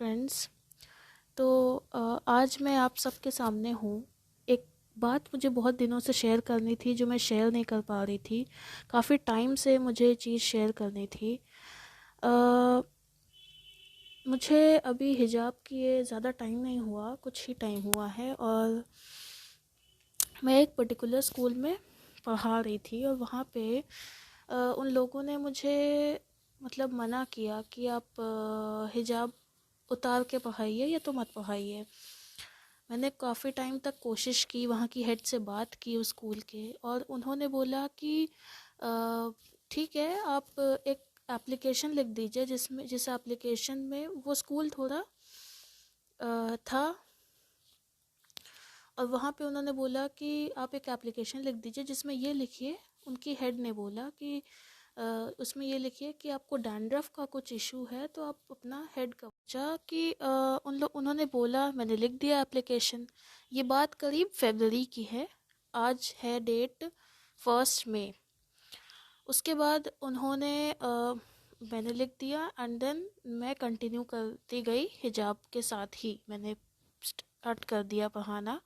Friends. तो आज मैं आप सबके सामने हूँ। एक बात मुझे बहुत दिनों से शेयर करनी थी जो मैं शेयर नहीं कर पा रही थी। काफ़ी टाइम से मुझे ये चीज़ शेयर करनी थी। अ, मुझे अभी हिजाब किए ज़्यादा टाइम नहीं हुआ, कुछ ही टाइम हुआ है, और मैं एक पर्टिकुलर स्कूल में पढ़ा रही थी और वहाँ पे उन लोगों ने मुझे मतलब मना किया कि आप हिजाब उतार के पढ़ाइए या तो मत पढ़ाइए। मैंने काफ़ी टाइम तक कोशिश की, वहाँ की हेड से बात की उस स्कूल के, और उन्होंने बोला कि ठीक है, आप एक एप्लीकेशन लिख दीजिए जिस एप्लीकेशन में वो स्कूल थोड़ा था। और वहाँ पे उन्होंने बोला कि आप एक एप्लीकेशन लिख दीजिए जिसमें ये लिखिए, उनकी हेड ने बोला कि उसमें ये लिखिए कि आपको डैंड्रफ का कुछ इशू है तो आप अपना हेड का पूछा कि उन्होंने बोला। मैंने लिख दिया एप्लीकेशन। ये बात करीब फरवरी की है, आज है डेट 1 मई। उसके बाद मैंने लिख दिया एंड देन मैं कंटिन्यू करती गई हिजाब के साथ ही। मैंने स्टार्ट कर दिया पढ़ाना,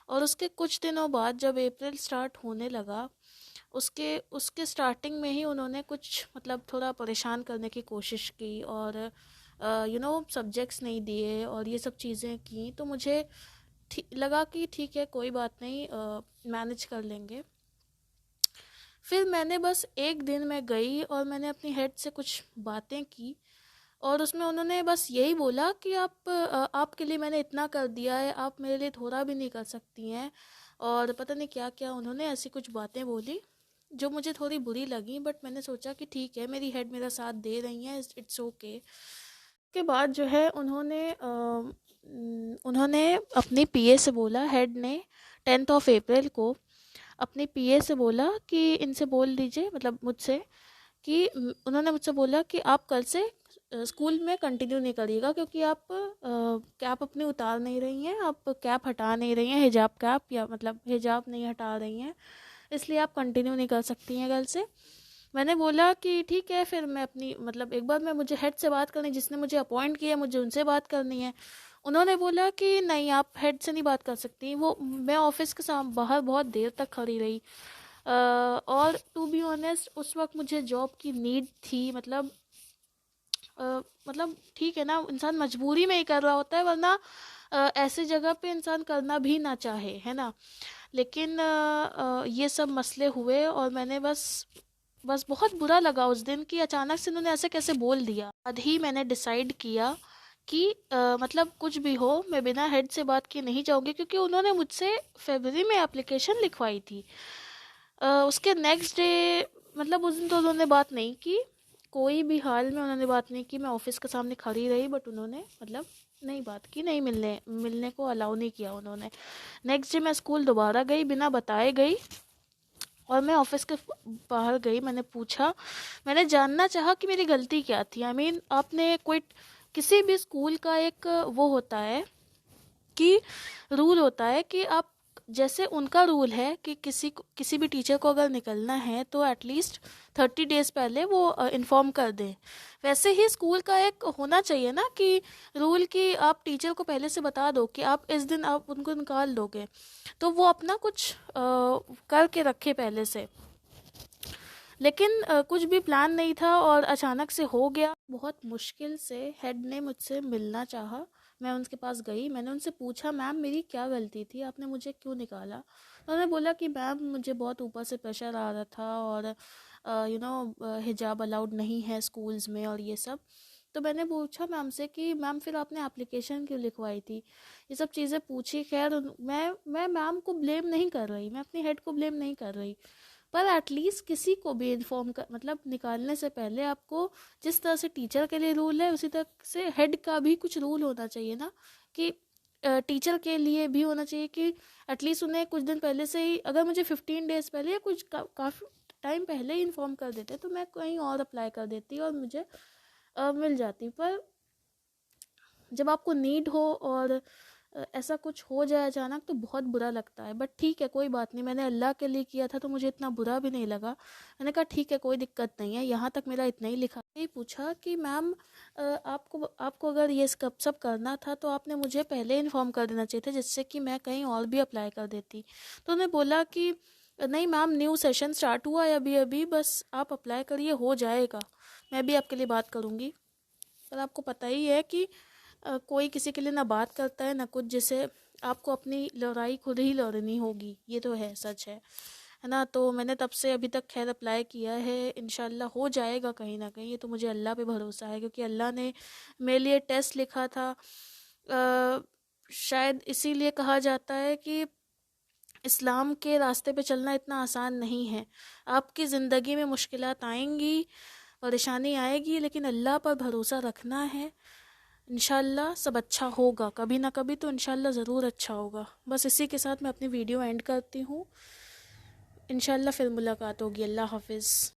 और उसके कुछ दिनों बाद जब अप्रैल स्टार्ट होने लगा, उसके उसके स्टार्टिंग में ही उन्होंने कुछ मतलब थोड़ा परेशान करने की कोशिश की, और सब्जेक्ट्स नहीं दिए और ये सब चीज़ें की। तो मुझे लगा कि ठीक है, कोई बात नहीं, मैनेज कर लेंगे। फिर मैंने बस एक दिन में गई और मैंने अपनी हेड से कुछ बातें की, और उसमें उन्होंने बस यही बोला कि आपके लिए मैंने इतना कर दिया है, आप मेरे लिए थोड़ा भी नहीं कर सकती हैं। और पता नहीं क्या क्या उन्होंने ऐसी कुछ बातें बोली जो मुझे थोड़ी बुरी लगी, बट मैंने सोचा कि ठीक है, मेरी हेड मेरा साथ दे रही हैं, इट्स ओके। के बाद जो है उन्होंने अपनी पीए से बोला, हेड ने 10 अप्रैल को अपनी पीए से बोला कि इनसे बोल दीजिए, मतलब मुझसे, कि उन्होंने मुझसे बोला कि आप कल से स्कूल में कंटिन्यू नहीं करिएगा, क्योंकि आप कैप अपनी उतार नहीं रही हैं, आप कैप हटा नहीं रही हैं, हिजाब कैप या मतलब हिजाब नहीं हटा रही हैं, इसलिए आप कंटिन्यू नहीं कर सकती हैं कल से। मैंने बोला कि ठीक है, फिर मैं अपनी मतलब एक बार मैं मुझे हेड से बात करनी, जिसने मुझे अपॉइंट किया मुझे उनसे बात करनी है। उन्होंने बोला कि नहीं, आप हेड से नहीं बात कर सकती। वो मैं ऑफिस के सामने बाहर बहुत देर तक खड़ी रही, और टू बी ऑनेस्ट उस वक्त मुझे जॉब की नीड थी। मतलब ठीक है ना, इंसान मजबूरी में ही कर रहा होता है, वरना ऐसी जगह पे इंसान करना भी ना चाहे, है ना। लेकिन ये सब मसले हुए और मैंने बस बहुत बुरा लगा उस दिन कि अचानक से उन्होंने ऐसे कैसे बोल दिया। बाद ही मैंने डिसाइड किया कि मतलब कुछ भी हो, मैं बिना हेड से बात किए नहीं जाऊंगी, क्योंकि उन्होंने मुझसे फरवरी में एप्लीकेशन लिखवाई थी। उसके नेक्स्ट डे, मतलब उस दिन तो उन्होंने बात नहीं की, कोई भी हाल में उन्होंने बात नहीं की। मैं ऑफिस के सामने खड़ी रही, बट उन्होंने मतलब नहीं बात की, नहीं मिलने मिलने को अलाउ नहीं किया उन्होंने। नेक्स्ट डे मैं स्कूल दोबारा गई, बिना बताए गई, और मैं ऑफिस के बाहर गई। मैंने पूछा, मैंने जानना चाहा कि मेरी गलती क्या थी। आपने कोई किसी भी स्कूल का एक वो होता है कि रूल होता है कि आप, जैसे उनका रूल है कि किसी भी टीचर को अगर निकलना है तो एटलीस्ट 30 डेज पहले वो इन्फॉर्म कर दें। वैसे ही स्कूल का एक होना चाहिए ना कि रूल, कि आप टीचर को पहले से बता दो कि आप इस दिन आप उनको निकाल दोगे, तो वो अपना कुछ करके रखे पहले से। लेकिन कुछ भी प्लान नहीं था और अचानक से हो गया। बहुत मुश्किल से हेड ने मुझसे मिलना चाहा। मैं उनके पास गई, मैंने उनसे पूछा, मैम मेरी क्या गलती थी, आपने मुझे क्यों निकाला। उन्होंने बोला कि मैम मुझे बहुत ऊपर से प्रेशर आ रहा था, और हिजाब अलाउड नहीं है स्कूल्स में और ये सब। तो मैंने पूछा मैम से कि मैम फिर आपने एप्लीकेशन क्यों लिखवाई थी, ये सब चीज़ें पूछी। खैर मैं मैम को ब्लेम नहीं कर रही, मैं अपनी हेड को ब्लेम नहीं कर रही, पर एटलीस्ट किसी को भी इन्फॉर्म कर, मतलब निकालने से पहले आपको, जिस तरह से टीचर के लिए रूल है उसी तरह से हेड का भी कुछ रूल होना चाहिए ना, कि टीचर के लिए भी होना चाहिए कि एटलीस्ट उन्हें कुछ दिन पहले से ही, अगर मुझे 15 डेज पहले या कुछ काफ़ी टाइम पहले ही इन्फॉर्म कर देते तो मैं कहीं और अप्लाई कर देती और मुझे मिल जाती। पर जब आपको नीड हो और ऐसा कुछ हो जाए अचानक तो बहुत बुरा लगता है। बट ठीक है, कोई बात नहीं, मैंने अल्लाह के लिए किया था तो मुझे इतना बुरा भी नहीं लगा। मैंने कहा ठीक है, कोई दिक्कत नहीं है, यहाँ तक मेरा इतना ही लिखा। ये पूछा कि मैम आपको आपको अगर ये सब करना था तो आपने मुझे पहले इन्फॉर्म कर देना चाहिए था, जिससे कि मैं कहीं और भी अप्लाई कर देती। तो उन्होंने बोला कि नहीं मैम, न्यू सेशन स्टार्ट हुआ है अभी अभी, बस आप अप्लाई करिए, हो जाएगा, मैं भी आपके लिए बात करूँगी। पर आपको पता ही है कि कोई किसी के लिए ना बात करता है ना कुछ, जिसे आपको अपनी लड़ाई खुद ही लड़नी होगी, ये तो है, सच है ना। तो मैंने तब से अभी तक खैर अप्लाई किया है, इंशाल्लाह हो जाएगा कहीं ना कहीं, ये तो मुझे अल्लाह पे भरोसा है, क्योंकि अल्लाह ने मेरे लिए टेस्ट लिखा था। शायद इसीलिए कहा जाता है कि इस्लाम के रास्ते पे चलना इतना आसान नहीं है। आपकी ज़िंदगी में मुश्किलात आएंगी, परेशानी आएगी, लेकिन अल्लाह पर भरोसा रखना है। इंशाल्लाह सब अच्छा होगा, कभी ना कभी तो इंशाल्लाह ज़रूर अच्छा होगा। बस इसी के साथ मैं अपनी वीडियो एंड करती हूँ। इंशाल्लाह फिर मुलाकात होगी। अल्लाह हाफिज़।